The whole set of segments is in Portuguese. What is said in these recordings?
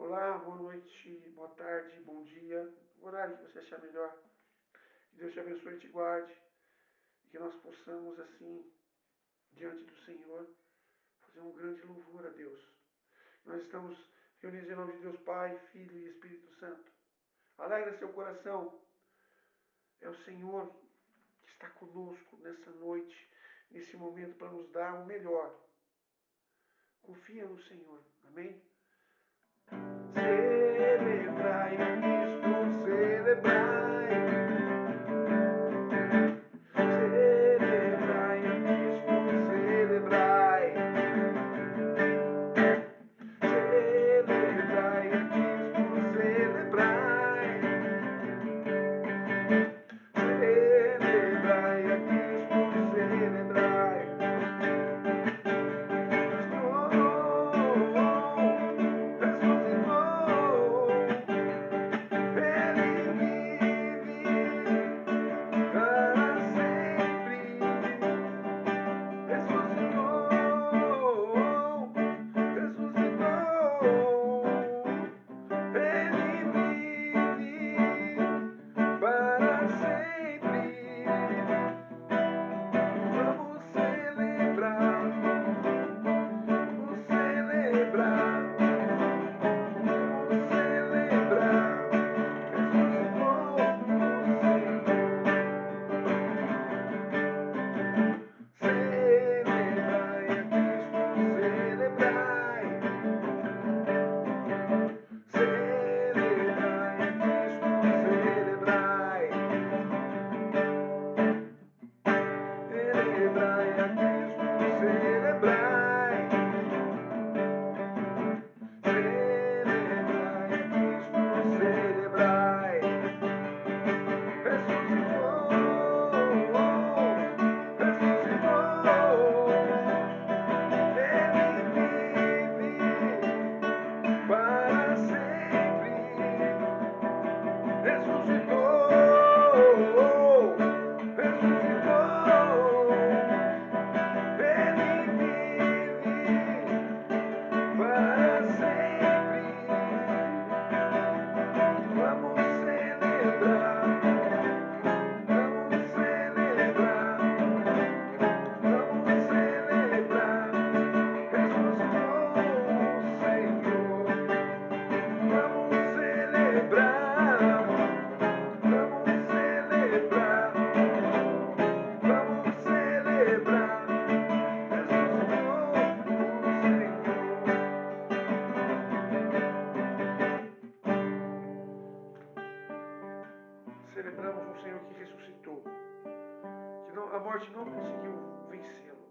Olá, boa noite, boa tarde, bom dia, o horário que você achar melhor. Que Deus te abençoe e te guarde. E que nós possamos, assim, diante do Senhor, fazer um grande louvor a Deus. Nós estamos reunidos em nome de Deus Pai, Filho e Espírito Santo. Alegra seu coração. É o Senhor que está conosco nessa noite, nesse momento, para nos dar o melhor. Confia no Senhor. Amém? Celebrai a Cristo, celebrai. Celebrai a Cristo, celebrai. Celebrai a Cristo, celebrai. Celebrai a Cristo, celebrai. Ressuscitou, Ele vive para sempre. Ressuscitou, ressuscitou. Ele vive para sempre. Vamos celebrar, vamos celebrar, vamos celebrar. Ressuscitou o Senhor. Celebrai a Cristo, celebrai. Celebrai a Cristo, celebrai. Celebrai a Cristo, celebrai. Celebrai a Cristo, celebrai. Ressuscitou, ressuscitou. Ele vive para sempre. Ressuscitou, ressuscitou. Ele vive para sempre. Vamos celebrar, vamos celebrar, vamos celebrar. Ressuscitou o Senhor. Vamos celebrar, vamos celebrar, vamos celebrar. Ressuscitou o Senhor. Celebramos um Senhor que ressuscitou, que a morte não conseguiu vencê-lo.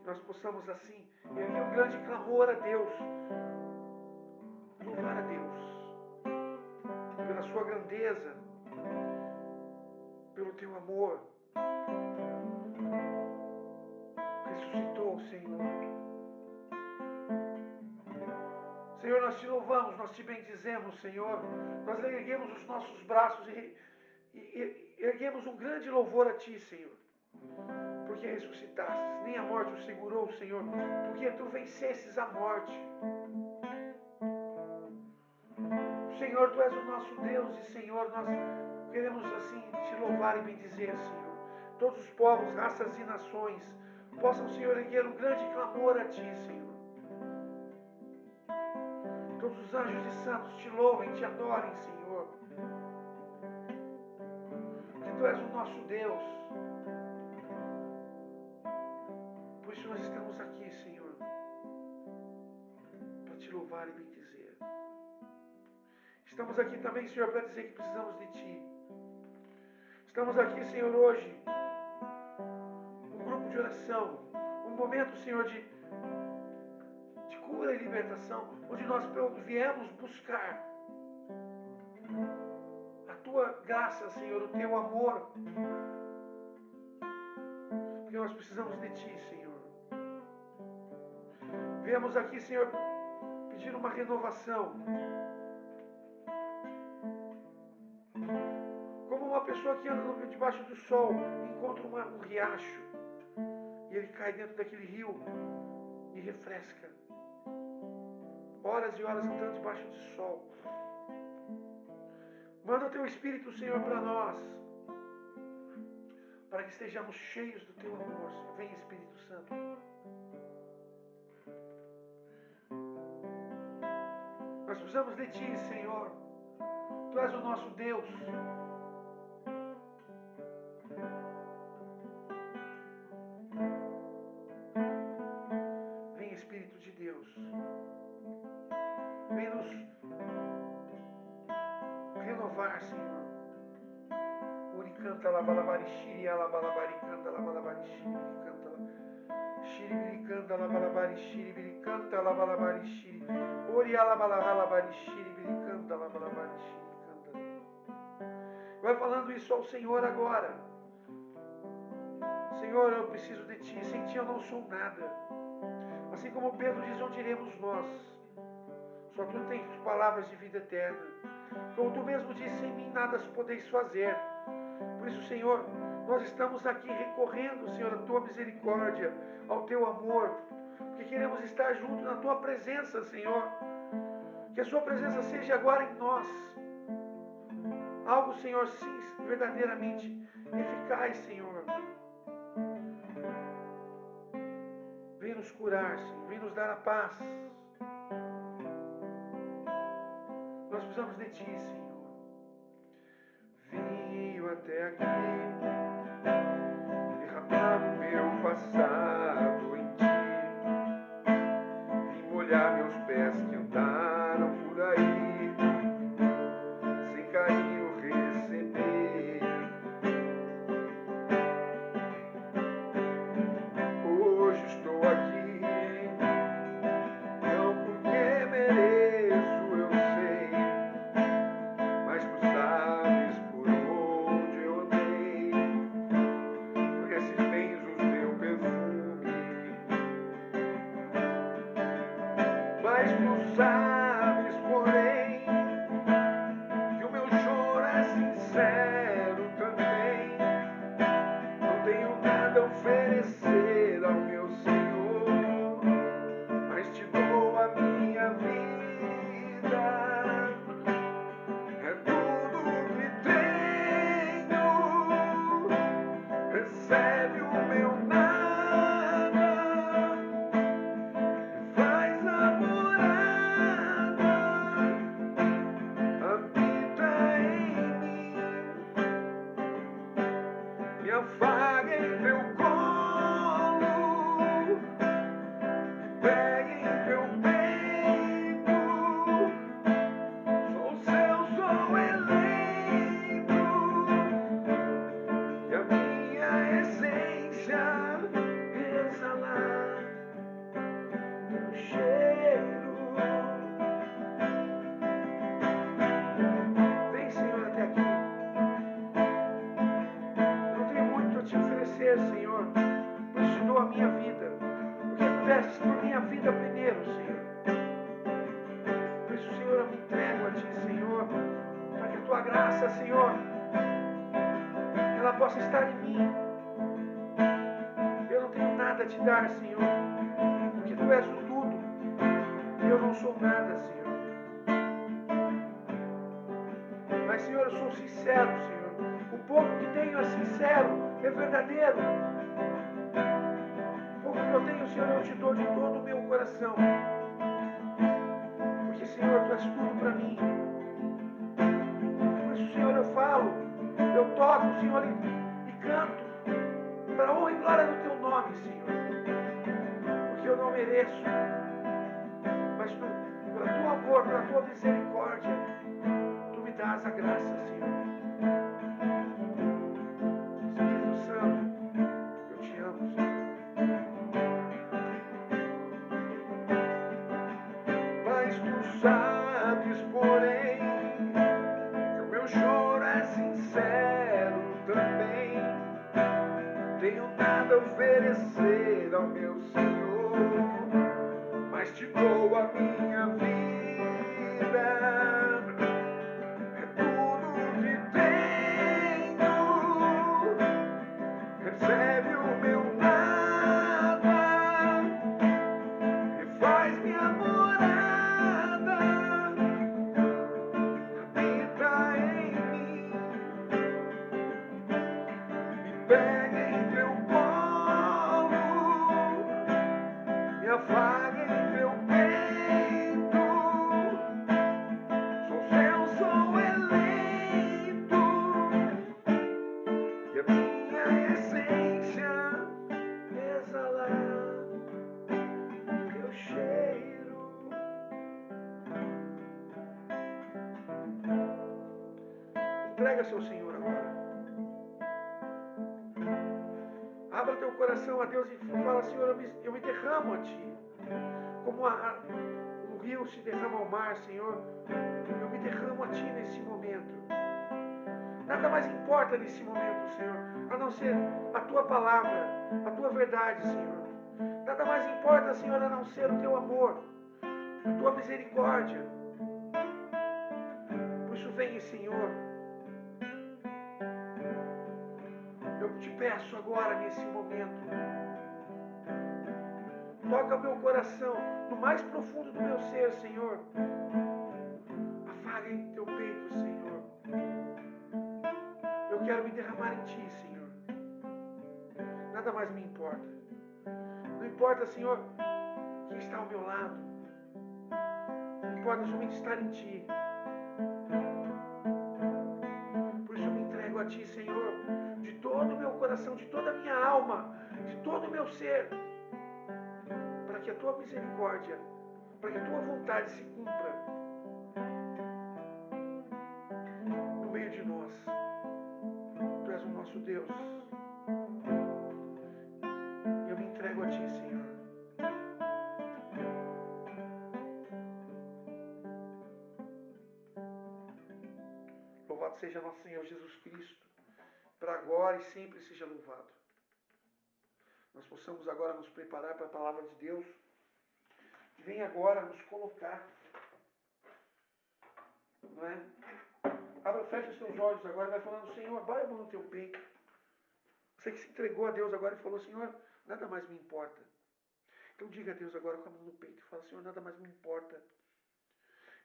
Que nós possamos assim erguer um grande clamor a Deus, louvar a Deus pela sua grandeza, pelo teu amor. Ressuscitou o Senhor. Senhor, nós te louvamos, nós te bendizemos, Senhor. Nós erguemos os nossos braços e erguemos um grande louvor a ti, Senhor. Porque ressuscitastes, nem a morte o segurou, Senhor, porque tu vencesses a morte. Senhor, tu és o nosso Deus e, Senhor, nós queremos assim te louvar e bendizer, Senhor. Todos os povos, raças e nações possam, Senhor, erguer um grande clamor a ti, Senhor. Todos os anjos e santos te louvem, te adorem, Senhor. Porque tu és o nosso Deus. Por isso nós estamos aqui, Senhor, para te louvar e bendizer. Estamos aqui também, Senhor, para dizer que precisamos de ti. Estamos aqui, Senhor, hoje, um grupo de oração, um momento, Senhor, de cura e libertação, onde nós viemos buscar a tua graça, Senhor, o teu amor, porque nós precisamos de ti, Senhor. Viemos aqui, Senhor, pedir uma renovação, como uma pessoa que anda debaixo do sol, encontra um riacho, e ele cai dentro daquele rio e refresca. horas e horas andando debaixo do sol. Manda o teu Espírito, Senhor, para nós, para que estejamos cheios do teu amor, Senhor. Vem, Espírito Santo. Nós precisamos de Ti, Senhor. Tu és o nosso Deus. Vem, Espírito de Deus. Vem nos renovar, Senhor. Uri canta la balabari shiri ala balabari canta la balabari shiri canta la shiri canta la balabari shiri canta la balabari shiri ori ala balabari shiri canta la balabari shiri canta. Vai falando isso ao Senhor agora. Senhor, eu preciso de Ti. Sem Ti eu não sou nada. Assim como Pedro diz, onde iremos nós? Só Tu tens palavras de vida eterna. Como Tu mesmo disse, sem mim nada podeis fazer. Por isso, Senhor, nós estamos aqui recorrendo, Senhor, à Tua misericórdia, ao Teu amor, porque queremos estar junto na Tua presença, Senhor. Que a Sua presença seja agora em nós. Algo, Senhor, sim, verdadeiramente eficaz, Senhor. Vem nos curar, Senhor. Vem nos dar a paz. Nós precisamos de Ti, Senhor. Venho até aqui, derramar o meu passado em Ti. Vim molhar meus pés que andaram por aí, sem carinho receber. Hoje estou aqui, não porque mereço, eu sei, mas Tu sabes por onde eu andei. Conheces bem os meu perfume, mas Tu sabes, porém, que o meu choro é sincero também. Não tenho nada a oferecer ao meu Senhor, mas Te dou a minha vida. É tudo que tenho. Recebe o meu nada e faz a morada. Habita em mim, me afaga em Teu colo e pega em Teu peito. Sou Seu, sou eleito, e a minha essência exalar Teu cheiro. Vem, Senhor, até aqui. Eu não tenho muito a Te oferecer, Senhor, por isso Te dou a minha vida, porque Tu destes por minha vida primeiro, Senhor. Por isso, Senhor, eu me entrego a Ti, Senhor, para que a Tua graça, Senhor, ela possa estar em mim. Eu não tenho nada a Te dar, Senhor, porque Tu és o tudo e eu não sou nada, Senhor. Mas, Senhor, eu sou sincero, Senhor. O pouco que tenho é sincero, é verdadeiro. O pouco que eu tenho, Senhor, eu Te dou de todo o meu coração. Porque, Senhor, Tu és tudo para mim. Por isso, Senhor, eu falo, eu toco, Senhor, e canto para a honra e glória do Teu nome, Senhor. Porque eu não mereço, mas Tu, pelo Teu amor, pela Tua misericórdia, Tu me dás a graça, Senhor. Espírito Santo, eu Te amo, Senhor. Mas Tu sabes, porém, que o meu choro é sincero também. Não tenho nada a oferecer ao meu Senhor, mas Te dou a minha vida. É tudo que tenho. Recebe o meu nada e faz minha morada. Entrega-se ao Senhor agora. Abra teu coração a Deus e fala: Senhor, eu me derramo a Ti. Como um rio se derrama ao mar, Senhor, eu me derramo a Ti nesse momento. Nada mais importa nesse momento, Senhor, a não ser a Tua palavra, a Tua verdade, Senhor. Nada mais importa, Senhor, a não ser o Teu amor, a Tua misericórdia. Por isso, venha, Senhor. Eu te peço agora, nesse momento, toca o meu coração, no mais profundo do meu ser, Senhor. Afaga em teu peito, Senhor. Eu quero me derramar em Ti, Senhor. Nada mais me importa. Não importa, Senhor, quem está ao meu lado. Não importa somente estar em Ti. Por isso eu me entrego a Ti, Senhor, de todo o meu coração, de toda a minha alma, de todo o meu ser, para que a Tua misericórdia, para que a Tua vontade se cumpra no meio de nós. Tu és o nosso Deus. E eu me entrego a Ti, Senhor. Louvado seja nosso Senhor Jesus Cristo, para agora e sempre seja louvado. Nós possamos agora nos preparar para a palavra de Deus, que vem agora nos colocar, não é? Fecha os teus olhos agora e vai falando: Senhor, bora a mão no teu peito. Você que se entregou a Deus agora e falou: Senhor, nada mais me importa. Então diga a Deus agora com a mão no peito e fala: Senhor, nada mais me importa.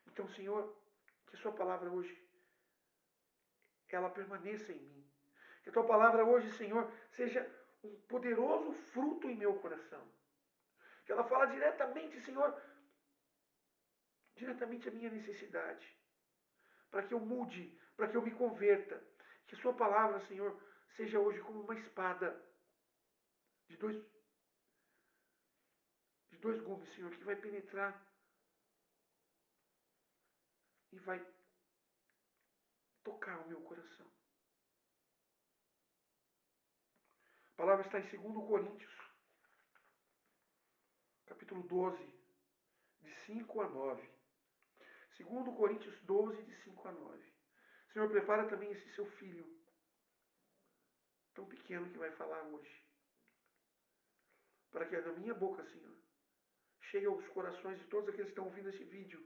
Então, Senhor, que a sua palavra hoje, ela permaneça em mim. Que a tua palavra hoje, Senhor, seja um poderoso fruto em meu coração. Que ela fala diretamente, Senhor, diretamente a minha necessidade. Para que eu mude, para que eu me converta. Que a sua palavra, Senhor, seja hoje como uma espada de dois gumes, Senhor, que vai penetrar e vai tocar o meu coração. A palavra está em 2 Coríntios, capítulo 12, de 5 a 9. 2 Coríntios 12, de 5 a 9. Senhor, prepara também esse seu filho, tão pequeno, que vai falar hoje. Para que da minha boca, Senhor, chegue aos corações de todos aqueles que estão ouvindo esse vídeo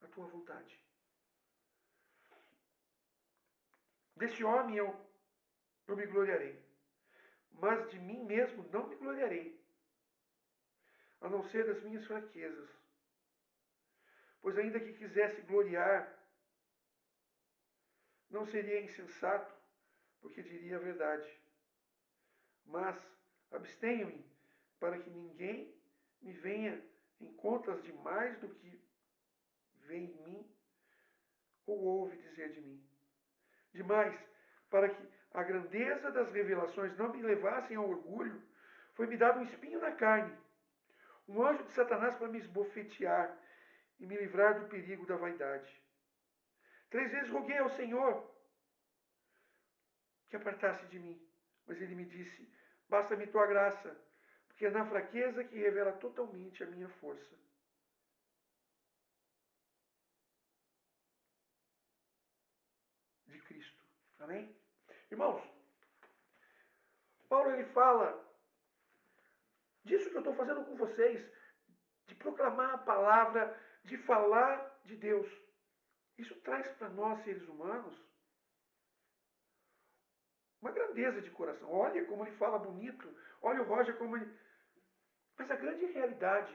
a tua vontade. Desse homem eu me gloriarei, mas de mim mesmo não me gloriarei, a não ser das minhas fraquezas. Pois ainda que quisesse gloriar, não seria insensato, porque diria a verdade. Mas abstenho-me, para que ninguém me venha em contas de mais do que vê em mim ou ouve dizer de mim. Demais, para que a grandeza das revelações não me levassem ao orgulho, foi-me dado um espinho na carne, um anjo de Satanás para me esbofetear e me livrar do perigo da vaidade. 3 vezes roguei ao Senhor que apartasse de mim, mas ele me disse: basta-me tua graça, porque é na fraqueza que revela totalmente a minha força. De Cristo. Amém? Irmãos, Paulo ele fala disso que eu estou fazendo com vocês, de proclamar a palavra, de falar de Deus. Isso traz para nós, seres humanos, uma grandeza de coração. Olha como ele fala bonito, olha o Roger como ele... Mas a grande realidade,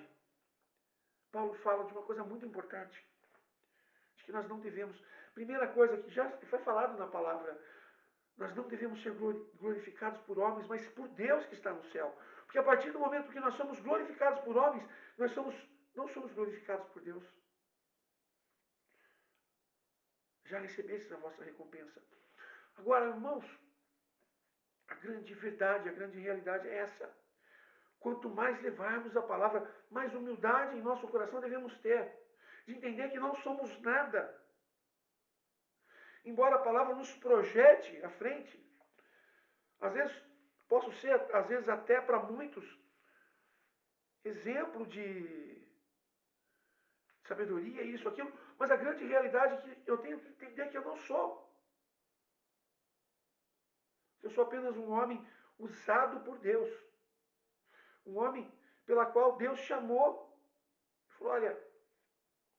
Paulo fala de uma coisa muito importante, de que nós não devemos... Primeira coisa que já foi falado na palavra, nós não devemos ser glorificados por homens, mas por Deus que está no céu. Porque a partir do momento que nós somos glorificados por homens, nós não somos glorificados por Deus. Já recebestes a vossa recompensa. Agora, irmãos, a grande verdade, a grande realidade é essa. Quanto mais levarmos a palavra, mais humildade em nosso coração devemos ter. De entender que não somos nada. embora a palavra nos projete à frente, às vezes posso ser, às vezes até para muitos, exemplo de sabedoria, isso, aquilo, mas a grande realidade é que eu tenho que entender que eu não sou. Eu sou apenas um homem usado por Deus. Um homem pela qual Deus chamou e falou: olha,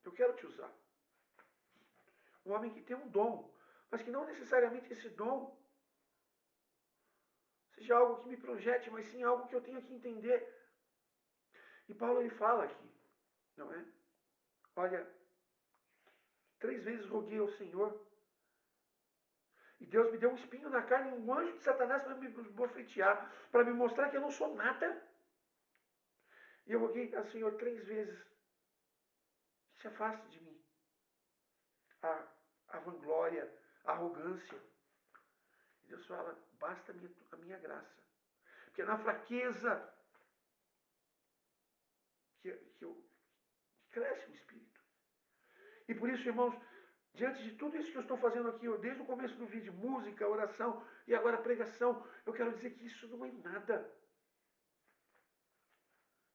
eu quero te usar. Um homem que tem um dom, mas que não necessariamente esse dom seja algo que me projete, mas sim algo que eu tenho que entender. E Paulo ele fala aqui, não é? Olha, 3 vezes roguei ao Senhor e Deus me deu um espinho na carne, um anjo de Satanás para me bofetear, para me mostrar que eu não sou nada. E eu roguei ao Senhor 3 vezes, que se afaste de mim a vanglória, a arrogância. E Deus fala: basta a minha graça. Porque é na fraqueza que cresce o Espírito. E por isso, irmãos, diante de tudo isso que eu estou fazendo aqui, desde o começo do vídeo, música, oração e agora pregação, eu quero dizer que isso não é nada.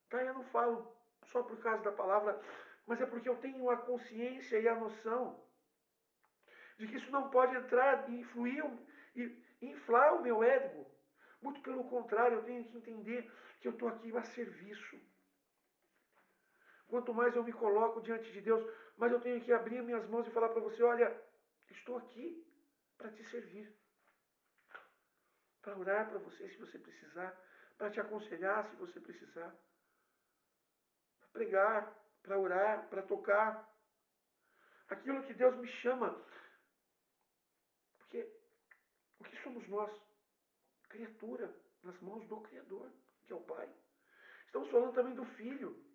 Tá? Eu não falo só por causa da palavra, mas é porque eu tenho a consciência e a noção de que isso não pode entrar e influir e inflar o meu ego. Muito pelo contrário, eu tenho que entender que eu estou aqui a serviço. Quanto mais eu me coloco diante de Deus, mais eu tenho que abrir minhas mãos e falar para você: olha, estou aqui para te servir. Para orar para você se você precisar, para te aconselhar se você precisar, para pregar, para orar, para tocar. Aquilo que Deus me chama. Porque o que somos nós? Criatura nas mãos do Criador, que é o Pai. Estamos falando também do Filho,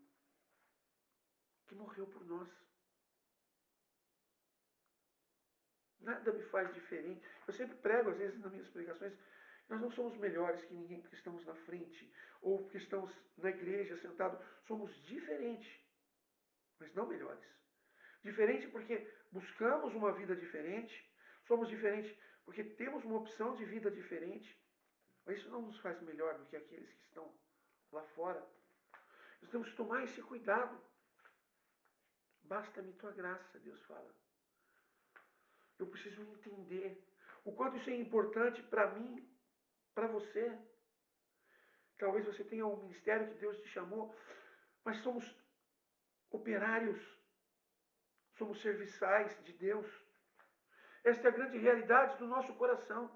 que morreu por nós. Nada me faz diferente. Eu sempre prego, às vezes, nas minhas pregações, nós não somos melhores que ninguém porque estamos na frente, ou porque estamos na igreja sentados. Somos diferentes, mas não melhores. Diferente porque buscamos uma vida diferente, somos diferentes porque temos uma opção de vida diferente, mas isso não nos faz melhor do que aqueles que estão lá fora. Nós temos que tomar esse cuidado. Basta-me tua graça, Deus fala. Eu preciso entender o quanto isso é importante para mim, para você. Talvez você tenha um ministério que Deus te chamou, mas somos operários, somos serviçais de Deus. Esta é a grande realidade do nosso coração.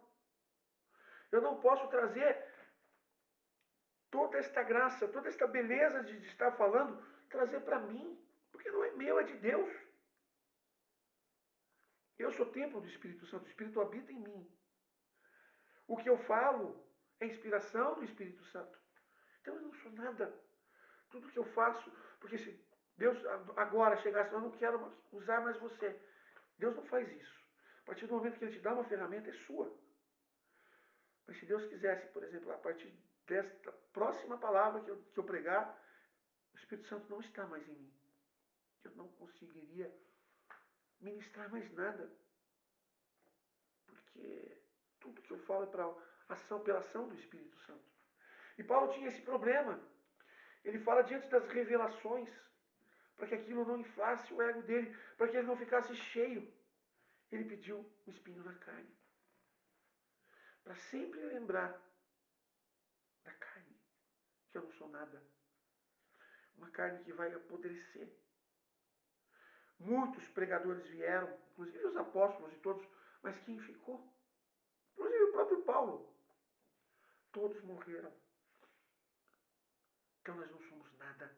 Eu não posso trazer toda esta graça, toda esta beleza de estar falando, trazer para mim, porque não é meu, é de Deus. Eu sou templo do Espírito Santo, o Espírito habita em mim. O que eu falo é inspiração do Espírito Santo. Então eu não sou nada. Tudo que eu faço, porque se Deus agora chegasse, eu não quero usar mais você. Deus não faz isso. A partir do momento que Ele te dá uma ferramenta, é sua. Mas se Deus quisesse, por exemplo, a partir desta próxima palavra que eu pregar, o Espírito Santo não está mais em mim. Eu não conseguiria ministrar mais nada. Porque tudo que eu falo é pela ação do Espírito Santo. E Paulo tinha esse problema. Ele fala diante das revelações, para que aquilo não inflasse o ego dele, para que ele não ficasse cheio. Ele pediu um espinho na carne. Para sempre lembrar da carne, que eu não sou nada. Uma carne que vai apodrecer. Muitos pregadores vieram, inclusive os apóstolos e todos, mas quem ficou? Inclusive o próprio Paulo. Todos morreram. Então nós não somos nada.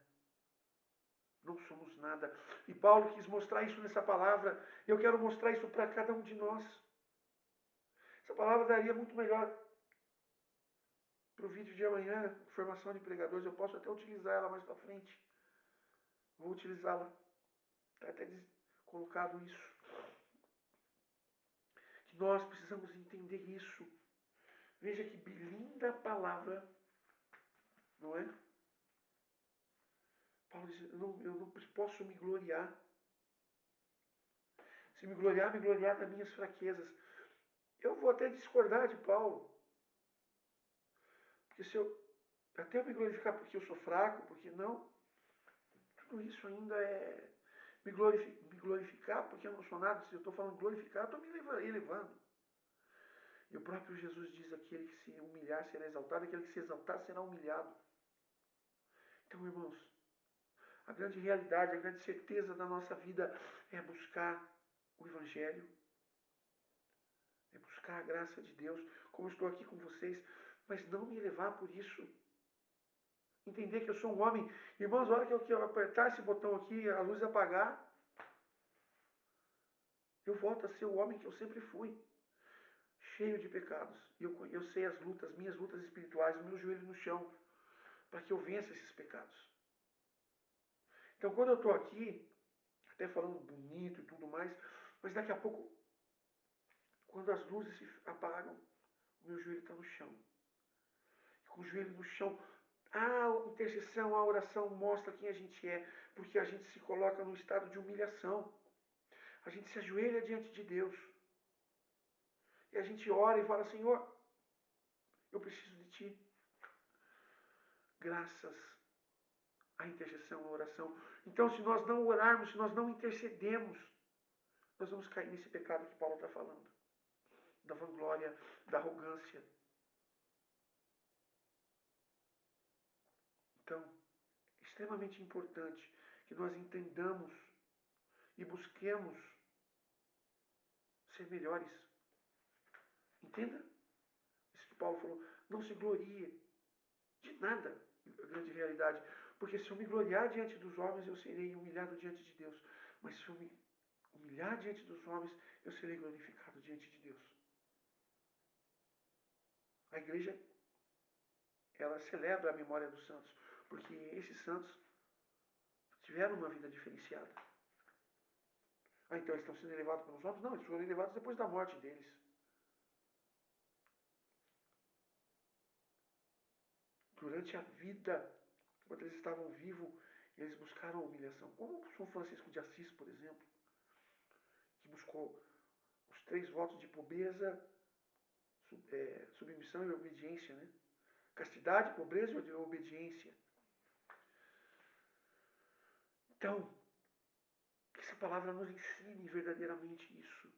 Não somos nada. E Paulo quis mostrar isso nessa palavra. E eu quero mostrar isso para cada um de nós. Essa palavra daria muito melhor para o vídeo de amanhã, formação de pregadores. Eu posso até utilizar ela mais para frente. Vou utilizá-la. Está até colocado isso. Que nós precisamos entender isso. Veja que linda palavra, não é? Paulo diz: eu não posso me gloriar. Se me gloriar das minhas fraquezas. Eu vou até discordar de Paulo. Porque se eu até eu me glorificar porque eu sou fraco, porque não, tudo isso ainda é me glorificar porque eu não sou nada. Se eu estou falando glorificar, eu estou me elevando. E o próprio Jesus diz: aquele que se humilhar será exaltado, aquele que se exaltar será humilhado. Então, irmãos, a grande realidade, a grande certeza da nossa vida é buscar o Evangelho, é buscar a graça de Deus, como eu estou aqui com vocês, mas não me elevar por isso. Entender que eu sou um homem. Irmãos, a hora que eu apertar esse botão aqui, a luz apagar, eu volto a ser o homem que eu sempre fui, cheio de pecados. E eu sei as lutas, minhas lutas espirituais, o meu joelho no chão, para que eu vença esses pecados. Então, quando eu estou aqui, até falando bonito e tudo mais, mas daqui a pouco, quando as luzes se apagam, o meu joelho está no chão. E com o joelho no chão, a intercessão, a oração mostra quem a gente é, porque a gente se coloca num estado de humilhação. A gente se ajoelha diante de Deus. E a gente ora e fala: Senhor, eu preciso de Ti. Graças à intercessão, à oração. Então, se nós não orarmos, se nós não intercedemos, nós vamos cair nesse pecado que Paulo está falando. Da vanglória, da arrogância. Então, é extremamente importante que nós entendamos e busquemos ser melhores. Entenda isso que Paulo falou. Não se glorie de nada, a grande realidade. Porque se eu me gloriar diante dos homens, eu serei humilhado diante de Deus. Mas se eu me humilhar diante dos homens, eu serei glorificado diante de Deus. A igreja, ela celebra a memória dos santos, porque esses santos tiveram uma vida diferenciada. Ah, então eles estão sendo elevados pelos homens? Não, eles foram elevados depois da morte deles. Durante a vida, quando eles estavam vivos, eles buscaram a humilhação. Como São Francisco de Assis, por exemplo, que buscou os 3 votos de pobreza, submissão e obediência, né? Castidade, pobreza e obediência. Então, que essa palavra nos ensine verdadeiramente isso.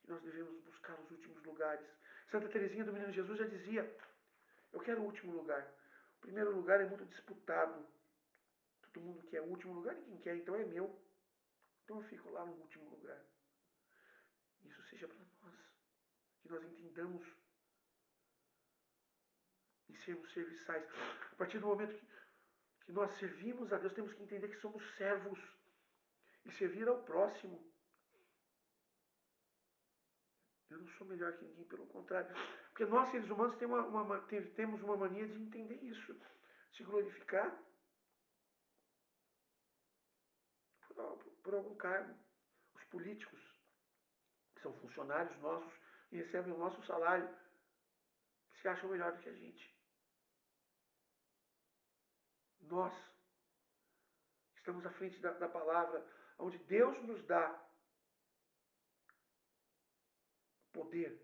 Que nós devemos buscar os últimos lugares. Santa Teresinha do Menino Jesus já dizia: eu quero o último lugar. O primeiro lugar é muito disputado. Todo mundo quer o último lugar, ninguém quer, então é meu. Então eu fico lá no último lugar. Isso seja para nós. Que nós entendamos em sermos serviçais. A partir do momento que nós servimos a Deus, temos que entender que somos servos. E servir ao próximo. Eu não sou melhor que ninguém, pelo contrário. Porque nós, seres humanos, temos uma mania de entender isso. Se glorificar por algum cargo. Os políticos, que são funcionários nossos, que recebem o nosso salário, se acham melhor do que a gente. Nós, que estamos à frente da palavra, onde Deus nos dá poder,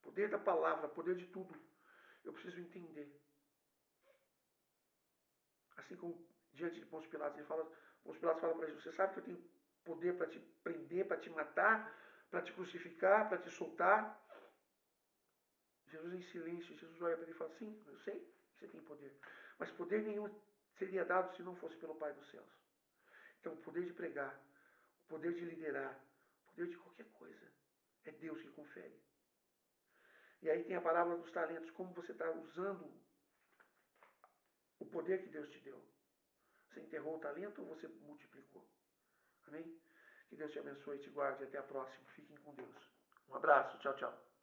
poder da palavra, poder de tudo, eu preciso entender. Assim como diante de Pôncio Pilatos, Pôncio Pilatos fala para Jesus: você sabe que eu tenho poder para te prender, para te matar, para te crucificar, para te soltar? Jesus em silêncio, Jesus olha para ele e fala: sim, eu sei que você tem poder, mas poder nenhum seria dado se não fosse pelo Pai dos céus. Então, o poder de pregar, o poder de liderar, o poder de qualquer coisa, é Deus que confere. E aí tem a parábola dos talentos, como você está usando o poder que Deus te deu. Você enterrou o talento ou você multiplicou? Amém? Que Deus te abençoe e te guarde. Até a próxima. Fiquem com Deus. Um abraço. Tchau, tchau.